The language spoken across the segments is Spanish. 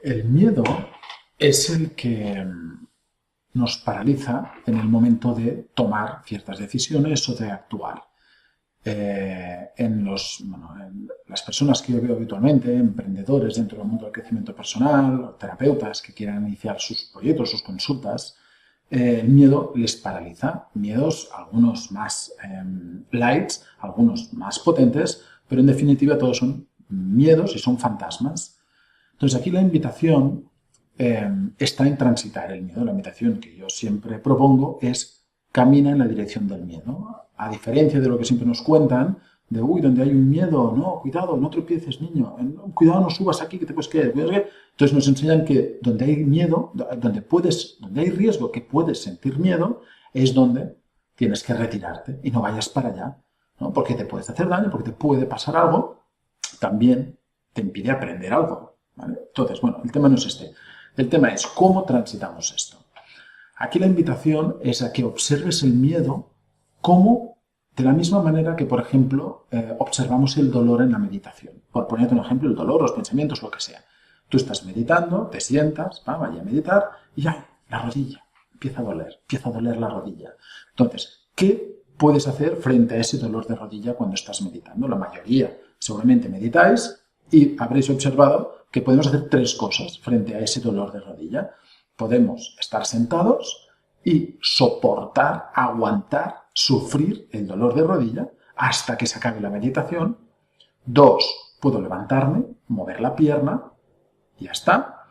El miedo es el que nos paraliza en el momento de tomar ciertas decisiones o de actuar. En las personas que yo veo habitualmente, emprendedores dentro del mundo del crecimiento personal, terapeutas que quieran iniciar sus proyectos, sus consultas, el miedo les paraliza. Miedos, algunos más lights, algunos más potentes, pero en definitiva todos son miedos y son fantasmas. Entonces aquí la invitación está en transitar el miedo. La invitación que yo siempre propongo es camina en la dirección del miedo. A diferencia de lo que siempre nos cuentan, de uy, donde hay un miedo, no, cuidado, no tropieces, niño, cuidado, no subas aquí que te puedes caer, Entonces nos enseñan que donde hay miedo, donde hay riesgo que puedes sentir miedo, es donde tienes que retirarte y no vayas para allá, ¿no? Porque te puedes hacer daño, porque te puede pasar algo, también te impide aprender algo, ¿vale? Entonces, bueno, el tema no es este. El tema es cómo transitamos esto. Aquí la invitación es a que observes el miedo como de la misma manera que, por ejemplo, observamos el dolor en la meditación. Por ponerte un ejemplo, el dolor, los pensamientos, lo que sea. Tú estás meditando, te sientas, vaya a meditar y ¡ay! La rodilla empieza a doler la rodilla. Entonces, ¿qué puedes hacer frente a ese dolor de rodilla cuando estás meditando? La mayoría seguramente meditáis y habréis observado que podemos hacer tres cosas frente a ese dolor de rodilla. Podemos estar sentados y soportar, aguantar, sufrir el dolor de rodilla hasta que se acabe la meditación. 2, puedo levantarme, mover la pierna y ya está.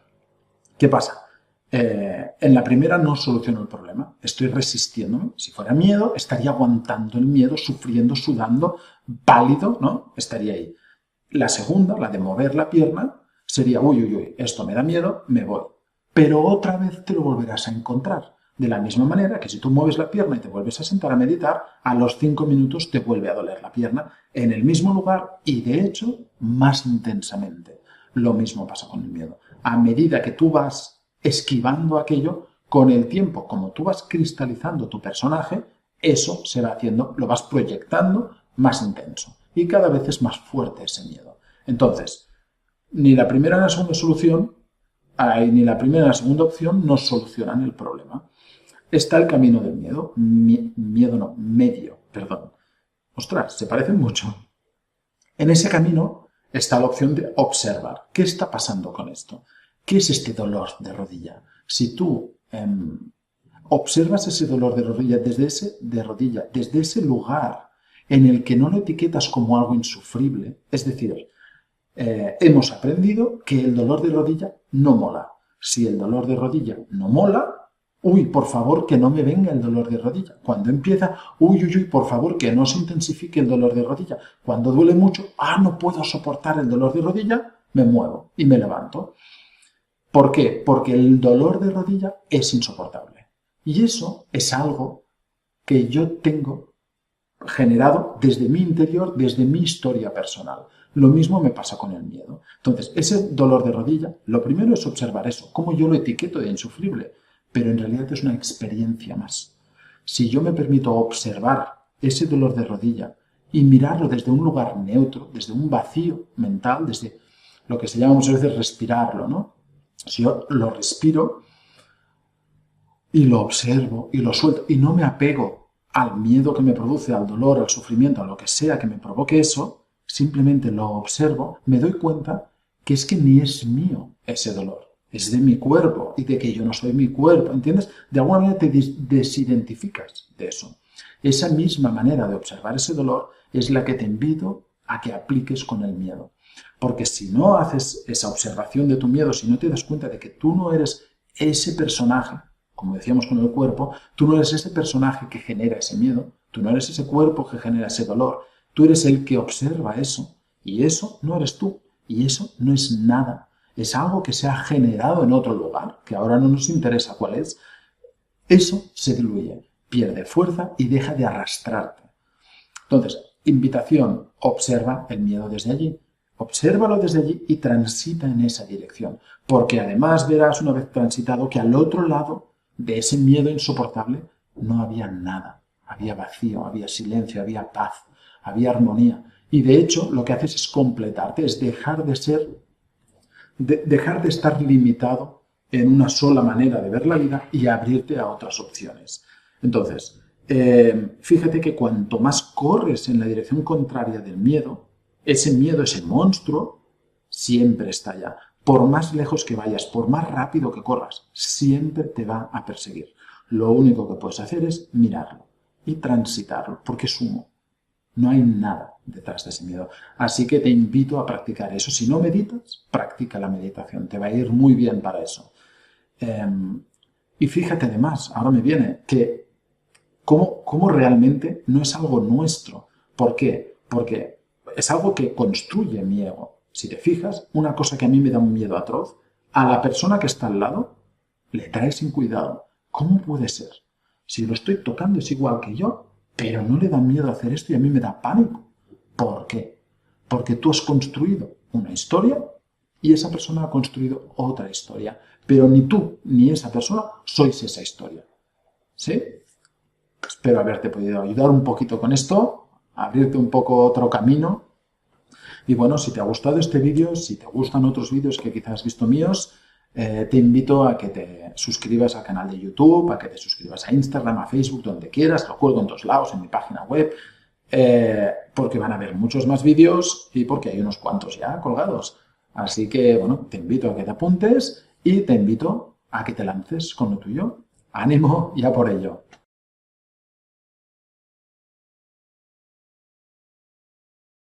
¿Qué pasa? En la primera no soluciono el problema, estoy resistiéndome. Si fuera miedo, estaría aguantando el miedo, sufriendo, sudando, pálido, ¿no? Estaría ahí. La segunda, la de mover la pierna, sería, uy, esto me da miedo, me voy. Pero otra vez te lo volverás a encontrar. De la misma manera que si tú mueves la pierna y te vuelves a sentar a meditar, a los 5 minutos te vuelve a doler la pierna en el mismo lugar y, de hecho, más intensamente. Lo mismo pasa con el miedo. A medida que tú vas esquivando aquello, con el tiempo, como tú vas cristalizando tu personaje, eso se va haciendo, lo vas proyectando más intenso. Y cada vez es más fuerte ese miedo. Entonces, ni la primera ni la segunda solución, ni la primera ni la segunda opción nos solucionan el problema. Está el camino del miedo. Medio. Ostras, se parecen mucho. En ese camino está la opción de observar. ¿Qué está pasando con esto? ¿Qué es este dolor de rodilla? Si tú observas ese dolor de rodilla desde ese lugar en el que no lo etiquetas como algo insufrible, es decir, hemos aprendido que el dolor de rodilla no mola. Si el dolor de rodilla no mola, uy, por favor, que no me venga el dolor de rodilla. Cuando empieza, uy, por favor, que no se intensifique el dolor de rodilla. Cuando duele mucho, no puedo soportar el dolor de rodilla, me muevo y me levanto. ¿Por qué? Porque el dolor de rodilla es insoportable. Y eso es algo que yo tengo generado desde mi interior, desde mi historia personal. Lo mismo me pasa con el miedo. Entonces, ese dolor de rodilla, lo primero es observar eso, cómo yo lo etiqueto de insufrible, pero en realidad es una experiencia más. Si yo me permito observar ese dolor de rodilla y mirarlo desde un lugar neutro, desde un vacío mental, desde lo que se llama muchas veces respirarlo, ¿no? Si yo lo respiro y lo observo y lo suelto y no me apego al miedo que me produce, al dolor, al sufrimiento, a lo que sea que me provoque eso, simplemente lo observo, me doy cuenta que es que ni es mío ese dolor, es de mi cuerpo y de que yo no soy mi cuerpo, ¿entiendes? De alguna manera te desidentificas de eso. Esa misma manera de observar ese dolor es la que te invito a que apliques con el miedo. Porque si no haces esa observación de tu miedo, si no te das cuenta de que tú no eres ese personaje, como decíamos con el cuerpo, tú no eres ese personaje que genera ese miedo, tú no eres ese cuerpo que genera ese dolor, tú eres el que observa eso, y eso no eres tú, y eso no es nada, es algo que se ha generado en otro lugar, que ahora no nos interesa cuál es. Eso se diluye, pierde fuerza y deja de arrastrarte. Entonces, invitación, observa el miedo desde allí. Obsérvalo desde allí y transita en esa dirección, porque además verás una vez transitado que al otro lado de ese miedo insoportable no había nada, había vacío, había silencio, había paz, había armonía. Y de hecho lo que haces es completarte, es dejar de ser dejar de estar limitado en una sola manera de ver la vida y abrirte a otras opciones. Entonces, fíjate que cuanto más corres en la dirección contraria del miedo, ese monstruo, siempre está allá. Por más lejos que vayas, por más rápido que corras, siempre te va a perseguir. Lo único que puedes hacer es mirarlo y transitarlo, porque es humo. No hay nada detrás de ese miedo. Así que te invito a practicar eso. Si no meditas, practica la meditación. Te va a ir muy bien para eso. Y fíjate además, ahora me viene, que cómo realmente no es algo nuestro. ¿Por qué? Porque es algo que construye mi ego. Si te fijas, una cosa que a mí me da un miedo atroz, a la persona que está al lado le trae sin cuidado. ¿Cómo puede ser? Si lo estoy tocando es igual que yo, pero no le da miedo hacer esto y a mí me da pánico. ¿Por qué? Porque tú has construido una historia y esa persona ha construido otra historia. Pero ni tú ni esa persona sois esa historia. ¿Sí? Espero haberte podido ayudar un poquito con esto, abrirte un poco otro camino. Y bueno, si te ha gustado este vídeo, si te gustan otros vídeos que quizás has visto míos, te invito a que te suscribas al canal de YouTube, a que te suscribas a Instagram, a Facebook, donde quieras, lo cuelgo en todos lados, en mi página web, porque van a haber muchos más vídeos y porque hay unos cuantos ya colgados. Así que, bueno, te invito a que te apuntes y te invito a que te lances con lo tuyo. ¡Ánimo y a por ello!